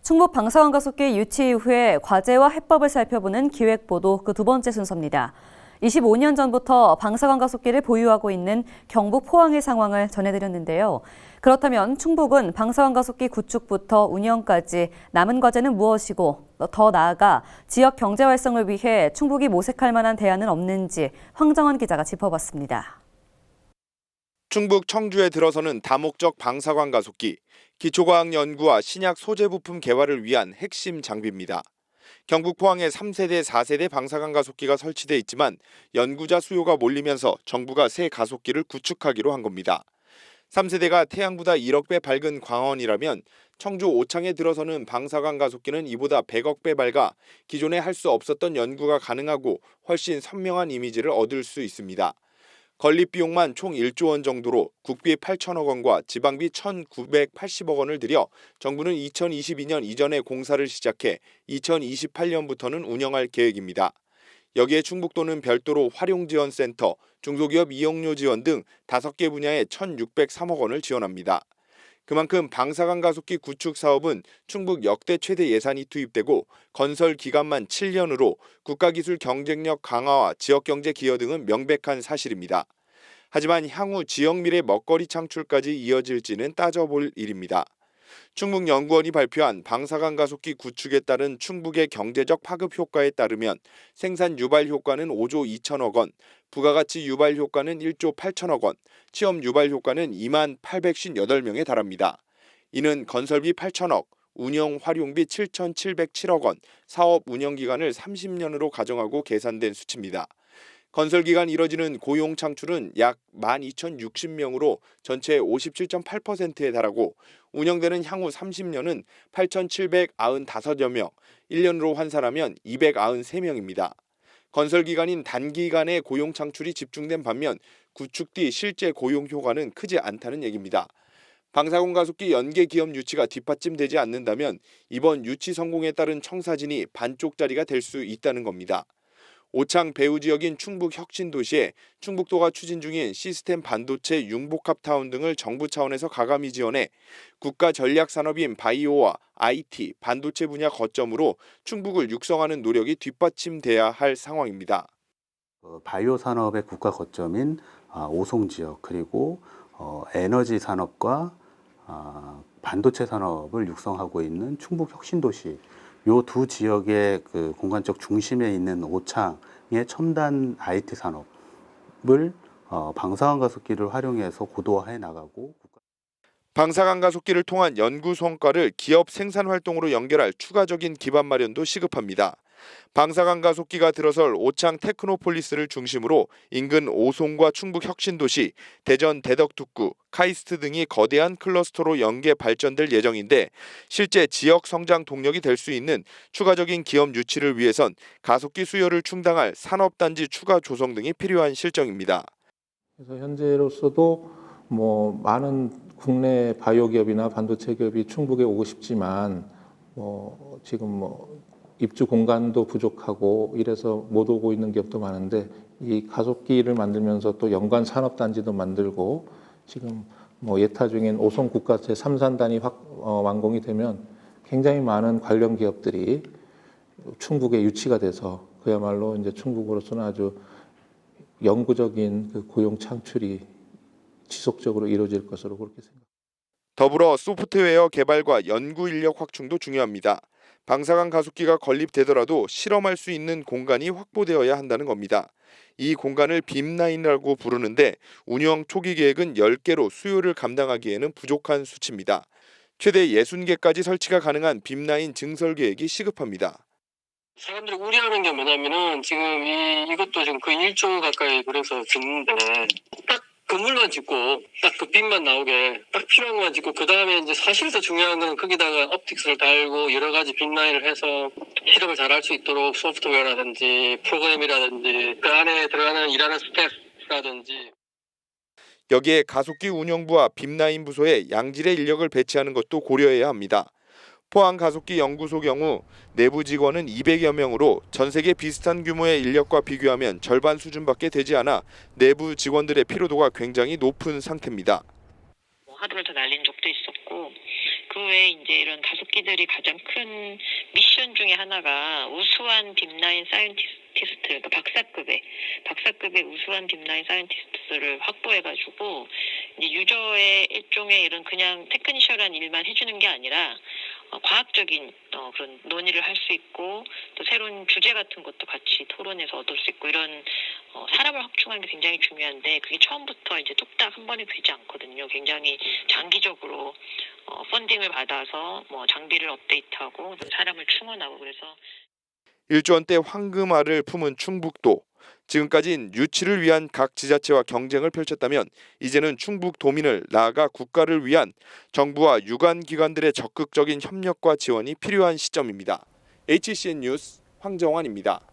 충북 방사선 가속기 유치 이후에 과제와 해법을 살펴보는 기획보도 그 두 번째 순서입니다. 25년 전부터 방사선 가속기를 보유하고 있는 경북 포항의 상황을 전해드렸는데요. 그렇다면 충북은 방사선 가속기 구축부터 운영까지 남은 과제는 무엇이고 더 나아가 지역 경제 활성을 위해 충북이 모색할 만한 대안은 없는지 황정원 기자가 짚어봤습니다. 충북 청주에 들어서는 다목적 방사선 가속기, 기초과학 연구와 신약 소재 부품 개발을 위한 핵심 장비입니다. 경북 포항에 3세대, 4세대 방사선 가속기가 설치돼 있지만 연구자 수요가 몰리면서 정부가 새 가속기를 구축하기로 한 겁니다. 3세대가 태양보다 1억 배 밝은 광원이라면 청주 오창에 들어서는 방사선 가속기는 이보다 100억 배 밝아 기존에 할 수 없었던 연구가 가능하고 훨씬 선명한 이미지를 얻을 수 있습니다. 건립 비용만 총 1조 원 정도로 국비 8천억 원과 지방비 1,980억 원을 들여 정부는 2022년 이전에 공사를 시작해 2028년부터는 운영할 계획입니다. 여기에 충북도는 별도로 활용지원센터, 중소기업 이용료 지원 등 5개 분야에 1,603억 원을 지원합니다. 그만큼 방사선 가속기 구축 사업은 충북 역대 최대 예산이 투입되고 건설 기간만 7년으로 국가기술 경쟁력 강화와 지역경제 기여 등은 명백한 사실입니다. 하지만 향후 지역미래 먹거리 창출까지 이어질지는 따져볼 일입니다. 충북연구원이 발표한 방사선 가속기 구축에 따른 충북의 경제적 파급 효과에 따르면 생산 유발 효과는 5조 2천억 원, 부가가치 유발 효과는 1조 8천억 원, 취업 유발 효과는 2만 858명에 달합니다. 이는 건설비 8천억, 운영 활용비 7,707억 원, 사업 운영 기간을 30년으로 가정하고 계산된 수치입니다. 건설 기간 이뤄지는 고용 창출은 약 12,060명으로 전체의 57.8%에 달하고 운영되는 향후 30년은 8,795여 명, 1년으로 환산하면 293명입니다. 건설 기간인 단기간에 고용 창출이 집중된 반면 구축 뒤 실제 고용 효과는 크지 않다는 얘기입니다. 방사선 가속기 연계 기업 유치가 뒷받침되지 않는다면 이번 유치 성공에 따른 청사진이 반쪽짜리가 될 수 있다는 겁니다. 오창 배후 지역인 충북 혁신도시에 충북도가 추진 중인 시스템 반도체 융복합타운 등을 정부 차원에서 가감히 지원해 국가 전략 산업인 바이오와 IT, 반도체 분야 거점으로 충북을 육성하는 노력이 뒷받침돼야 할 상황입니다. 바이오 산업의 국가 거점인 오송 지역 그리고 에너지 산업과 반도체 산업을 육성하고 있는 충북 혁신도시 요 두 지역의 그 공간적 중심에 있는 오창의 첨단 IT 산업을 방사선 가속기를 활용해서 고도화해 나가고 방사선 가속기를 통한 연구 성과를 기업 생산 활동으로 연결할 추가적인 기반 마련도 시급합니다. 방사선 가속기가 들어설 오창 테크노폴리스를 중심으로 인근 오송과 충북 혁신도시, 대전 대덕특구, 카이스트 등이 거대한 클러스터로 연계 발전될 예정인데 실제 지역 성장 동력이 될 수 있는 추가적인 기업 유치를 위해선 가속기 수요를 충당할 산업단지 추가 조성 등이 필요한 실정입니다. 그래서 현재로서도 많은 국내 바이오 기업이나 반도체 기업이 충북에 오고 싶지만 지금 입주 공간도 부족하고 이래서 못 오고 있는 기업도 많은데 이 가속기를 만들면서 또 연관 산업단지도 만들고 지금 예타 중인 오송 국가 제3산단이 완공이 되면 굉장히 많은 관련 기업들이 충북에 유치가 돼서 그야말로 이제 충북으로서는 아주 영구적인 그 고용 창출이 지속적으로 이루어질 것으로 그렇게 생각합니다. 더불어 소프트웨어 개발과 연구 인력 확충도 중요합니다. 방사선 가속기가 건립되더라도 실험할 수 있는 공간이 확보되어야 한다는 겁니다. 이 공간을 빔라인이라고 부르는데 운영 초기 계획은 10개로 수요를 감당하기에는 부족한 수치입니다. 최대 60개까지 설치가 가능한 빔라인 증설 계획이 시급합니다. 사람들이 우려하는 게 뭐냐면은 지금 이것도 지금 거의 1조 가까이 그래서 짓는데 딱 건물만 짓고 딱 그 빛만 나오게 딱 필요한 것만 짓고 그 다음에 이제 사실 더 중요한 건 거기다가 옵틱스를 달고 여러 가지 빔라인을 해서 실험을 잘 할 수 있도록 소프트웨어라든지 프로그램이라든지 그 안에 들어가는 일하는 스태프라든지 여기에 가속기 운영부와 빔라인 부서에 양질의 인력을 배치하는 것도 고려해야 합니다. 포항 가속기 연구소 경우 내부 직원은 200여 명으로 전 세계 비슷한 규모의 인력과 비교하면 절반 수준밖에 되지 않아 내부 직원들의 피로도가 굉장히 높은 상태입니다. 하루를 더 날린 적도 있었고 그 외에 이제 이런 가속기들이 가장 큰 미션 중에 하나가 우수한 딥라인 사이언티스트, 그러니까 박사급의 우수한 딥라인 사이언티스트를 확보해가지고 이제 유저의 일종의 이런 그냥 테크니컬한 일만 해주는 게 아니라 과학적인 그런 논의를 할 수 있고 또 새로운 주제 같은 것도 같이 토론해서 얻을 수 있고 이런 사람을 확충하는 게 굉장히 중요한데 그게 처음부터 이제 뚝딱 한 번에 되지 않거든요. 굉장히 장기적으로 펀딩을 받아서 뭐 장비를 업데이트하고 사람을 충원하고 그래서 1조 원대 황금알을 품은 충북도. 지금까지는 유치를 위한 각 지자체와 경쟁을 펼쳤다면 이제는 충북 도민을 나아가 국가를 위한 정부와 유관 기관들의 적극적인 협력과 지원이 필요한 시점입니다. HCN 뉴스 황정환입니다.